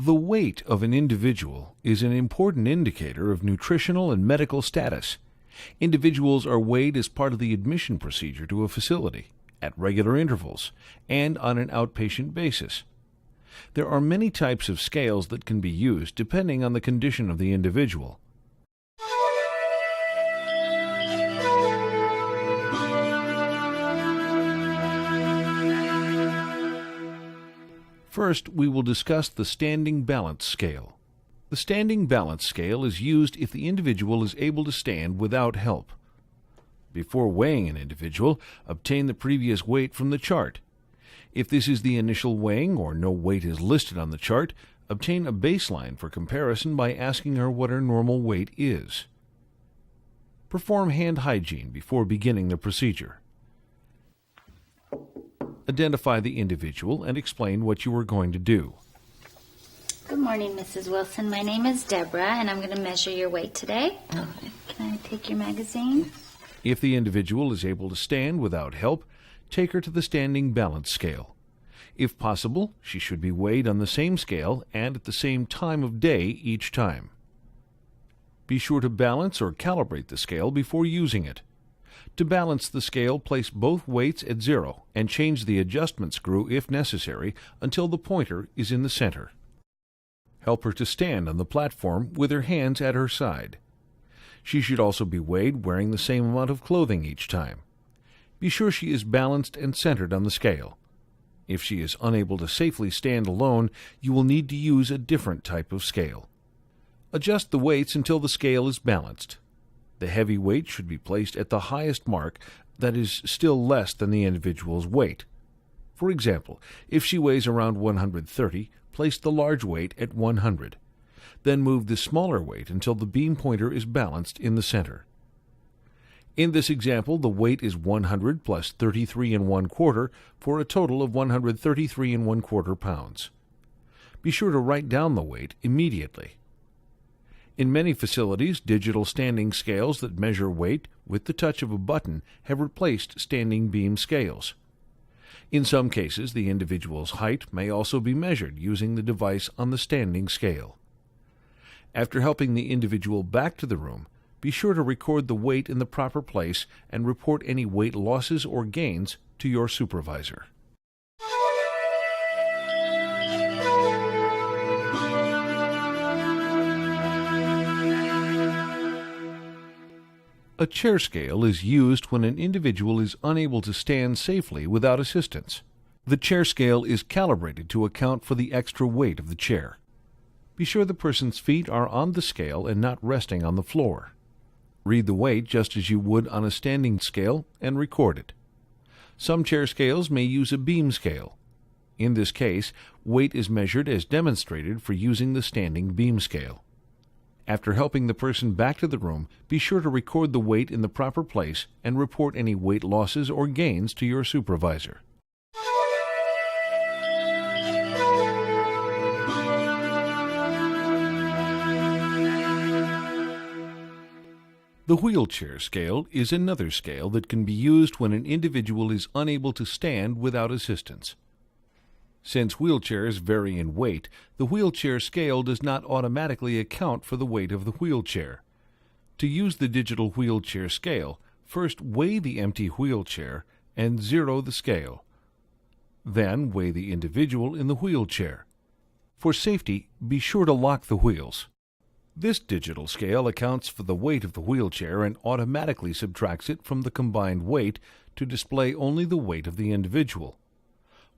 The weight of an individual is an important indicator of nutritional and medical status. Individuals are weighed as part of the admission procedure to a facility, at regular intervals, and on an outpatient basis. There are many types of scales that can be used depending on the condition of the individual. First, we will discuss the standing balance scale. The standing balance scale is used if the individual is able to stand without help. Before weighing an individual, obtain the previous weight from the chart. If this is the initial weighing or no weight is listed on the chart, obtain a baseline for comparison by asking her what her normal weight is. Perform hand hygiene before beginning the procedure. Identify the individual and explain what you are going to do. Good morning, Mrs. Wilson. My name is Deborah, and I'm going to measure your weight today. Okay. Can I take your magazine? If the individual is able to stand without help, take her to the standing balance scale. If possible, she should be weighed on the same scale and at the same time of day each time. Be sure to balance or calibrate the scale before using it. To balance the scale, place both weights at 0 and change the adjustment screw if necessary until the pointer is in the center. Help her to stand on the platform with her hands at her side. She should also be weighed wearing the same amount of clothing each time. Be sure she is balanced and centered on the scale. If she is unable to safely stand alone, you will need to use a different type of scale. Adjust the weights until the scale is balanced. The heavy weight should be placed at the highest mark that is still less than the individual's weight. For example, if she weighs around 130, place the large weight at 100. Then move the smaller weight until the beam pointer is balanced in the center. In this example, the weight is 100 plus 33 1/4 for a total of 133 1/4 pounds. Be sure to write down the weight immediately. In many facilities, digital standing scales that measure weight with the touch of a button have replaced standing beam scales. In some cases, the individual's height may also be measured using the device on the standing scale. After helping the individual back to the room, be sure to record the weight in the proper place and report any weight losses or gains to your supervisor. A chair scale is used when an individual is unable to stand safely without assistance. The chair scale is calibrated to account for the extra weight of the chair. Be sure the person's feet are on the scale and not resting on the floor. Read the weight just as you would on a standing scale and record it. Some chair scales may use a beam scale. In this case, weight is measured as demonstrated for using the standing beam scale. After helping the person back to the room, be sure to record the weight in the proper place and report any weight losses or gains to your supervisor. The wheelchair scale is another scale that can be used when an individual is unable to stand without assistance. Since wheelchairs vary in weight, the wheelchair scale does not automatically account for the weight of the wheelchair. To use the digital wheelchair scale, first weigh the empty wheelchair and 0 the scale. Then weigh the individual in the wheelchair. For safety, be sure to lock the wheels. This digital scale accounts for the weight of the wheelchair and automatically subtracts it from the combined weight to display only the weight of the individual.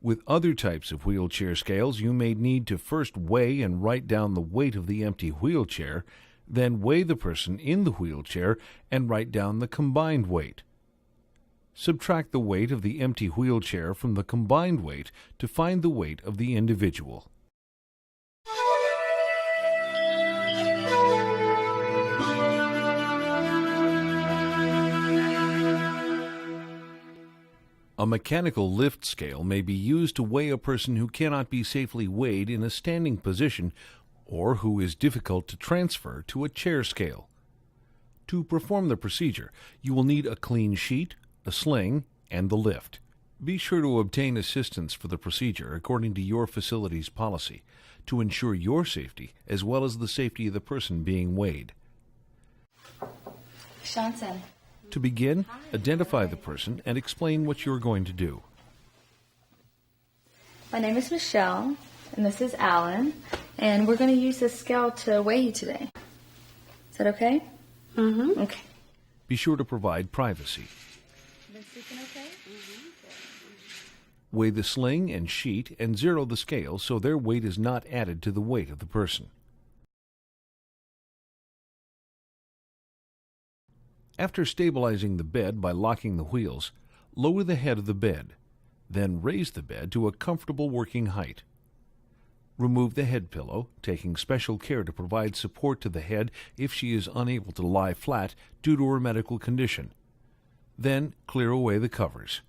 With other types of wheelchair scales, you may need to first weigh and write down the weight of the empty wheelchair, then weigh the person in the wheelchair and write down the combined weight. Subtract the weight of the empty wheelchair from the combined weight to find the weight of the individual. A mechanical lift scale may be used to weigh a person who cannot be safely weighed in a standing position or who is difficult to transfer to a chair scale. To perform the procedure, you will need a clean sheet, a sling, and the lift. Be sure to obtain assistance for the procedure according to your facility's policy. to ensure your safety as well as the safety of the person being weighed. Shanson. To begin, identify the person and explain what you are going to do. My name is Michelle, and this is Alan, and we're going to use this scale to weigh you today. Is that okay? Mm-hmm. Okay. Be sure to provide privacy. Been sleeping okay? Weigh the sling and sheet and zero the scale so their weight is not added to the weight of the person. After stabilizing the bed by locking the wheels, lower the head of the bed. Then raise the bed to a comfortable working height. Remove the head pillow, taking special care to provide support to the head if she is unable to lie flat due to her medical condition. Then clear away the covers.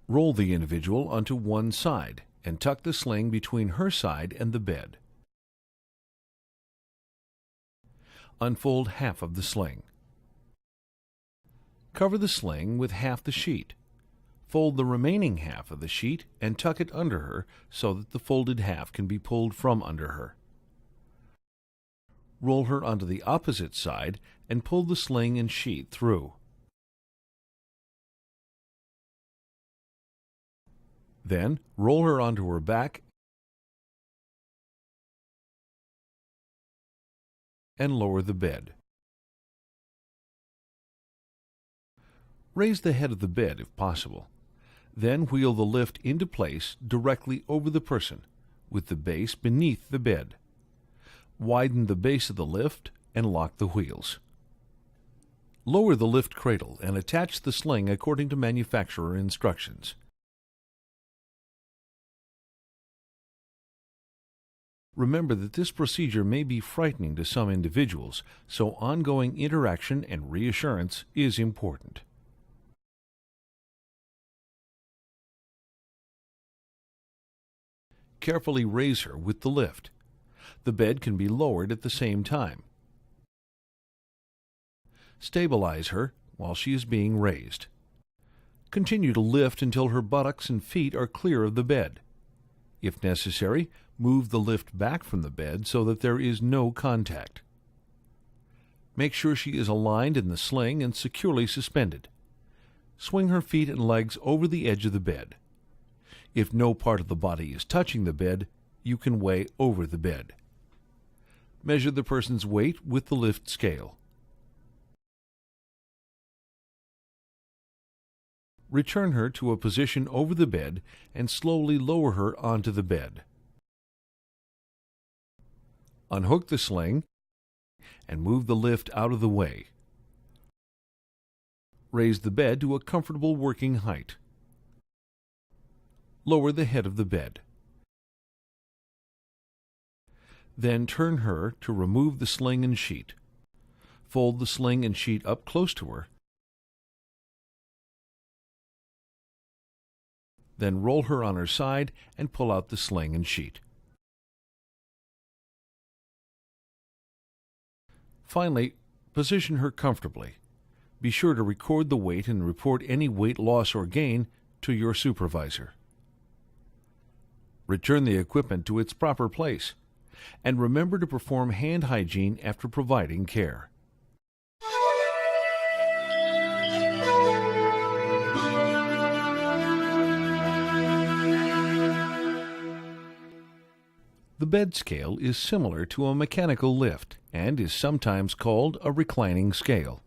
Roll the individual onto one side and tuck the sling between her side and the bed. Unfold half of the sling. Cover the sling with half the sheet. Fold the remaining half of the sheet and tuck it under her so that the folded half can be pulled from under her. Roll her onto the opposite side and pull the sling and sheet through. Then roll her onto her back and lower the bed. Raise the head of the bed if possible. Then wheel the lift into place directly over the person, with the base beneath the bed. Widen the base of the lift and lock the wheels. Lower the lift cradle and attach the sling according to manufacturer instructions. Remember that this procedure may be frightening to some individuals, so ongoing interaction and reassurance is important. Carefully raise her with the lift. The bed can be lowered at the same time. Stabilize her while she is being raised. Continue to lift until her buttocks and feet are clear of the bed. If necessary, move the lift back from the bed so that there is no contact. Make sure she is aligned in the sling and securely suspended. Swing her feet and legs over the edge of the bed. If no part of the body is touching the bed, you can weigh over the bed. Measure the person's weight with the lift scale. Return her to a position over the bed and slowly lower her onto the bed. Unhook the sling and move the lift out of the way. Raise the bed to a comfortable working height. Lower the head of the bed. Then turn her to remove the sling and sheet. Fold the sling and sheet up close to her. Then roll her on her side and pull out the sling and sheet. Finally, position her comfortably. Be sure to record the weight and report any weight loss or gain to your supervisor. Return the equipment to its proper place, and remember to perform hand hygiene after providing care. The bed scale is similar to a mechanical lift and is sometimes called a reclining scale.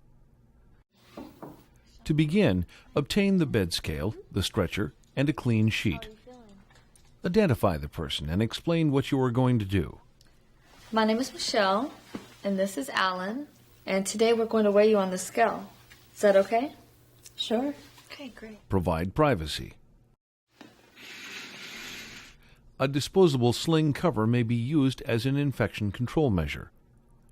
To begin, obtain the bed scale, the stretcher, and a clean sheet. Identify the person and explain what you are going to do. My name is Michelle, and this is Alan, and today we're going to weigh you on the scale. Is that okay? Sure. Okay, great. Provide privacy. A disposable sling cover may be used as an infection control measure.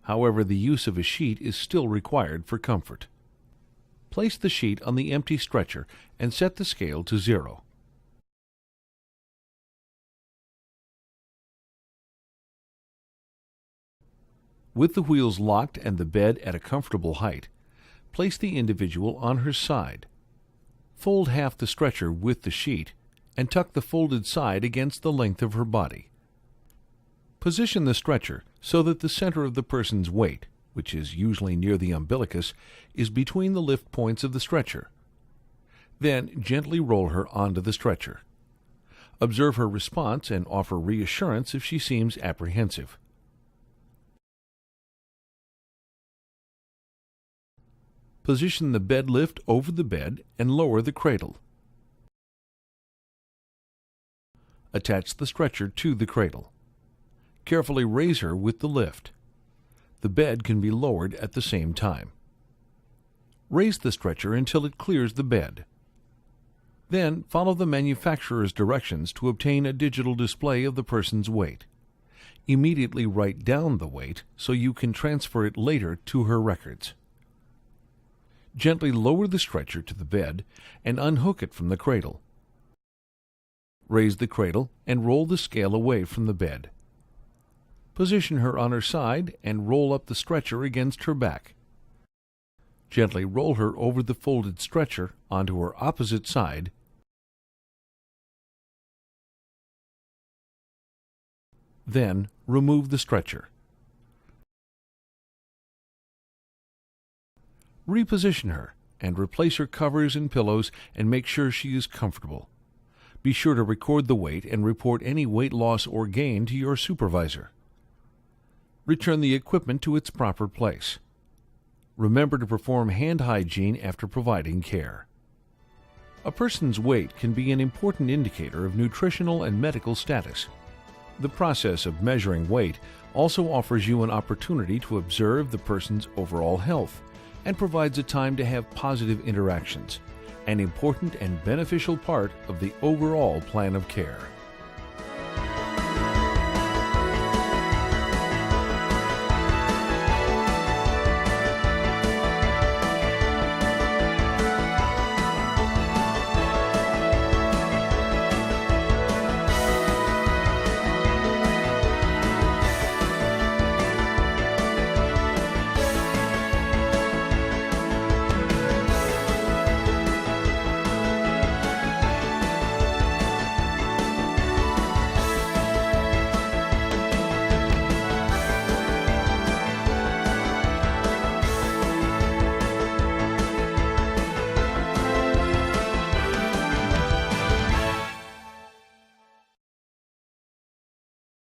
However, the use of a sheet is still required for comfort. Place the sheet on the empty stretcher and set the scale to 0. With the wheels locked and the bed at a comfortable height, place the individual on her side. Fold half the stretcher with the sheet and tuck the folded side against the length of her body. Position the stretcher so that the center of the person's weight, which is usually near the umbilicus, is between the lift points of the stretcher. Then gently roll her onto the stretcher. Observe her response and offer reassurance if she seems apprehensive. Position the bed lift over the bed and lower the cradle. Attach the stretcher to the cradle. Carefully raise her with the lift. The bed can be lowered at the same time. Raise the stretcher until it clears the bed. Then follow the manufacturer's directions to obtain a digital display of the person's weight. Immediately write down the weight so you can transfer it later to her records. Gently lower the stretcher to the bed and unhook it from the cradle. Raise the cradle and roll the scale away from the bed. Position her on her side and roll up the stretcher against her back. Gently roll her over the folded stretcher onto her opposite side. Then remove the stretcher. Reposition her and replace her covers and pillows and make sure she is comfortable. Be sure to record the weight and report any weight loss or gain to your supervisor. Return the equipment to its proper place. Remember to perform hand hygiene after providing care. A person's weight can be an important indicator of nutritional and medical status. The process of measuring weight also offers you an opportunity to observe the person's overall health and provides a time to have positive interactions, an important and beneficial part of the overall plan of care.